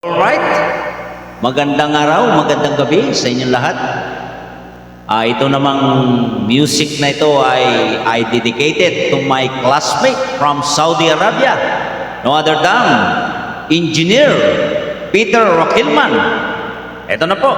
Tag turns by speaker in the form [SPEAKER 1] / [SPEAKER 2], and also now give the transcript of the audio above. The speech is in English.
[SPEAKER 1] Alright, magandang araw, magandang gabi sa inyong lahat. Ito namang music na ito ay I dedicated to my classmate from Saudi Arabia. No other than Engineer Peter Roquilman. Ito na po.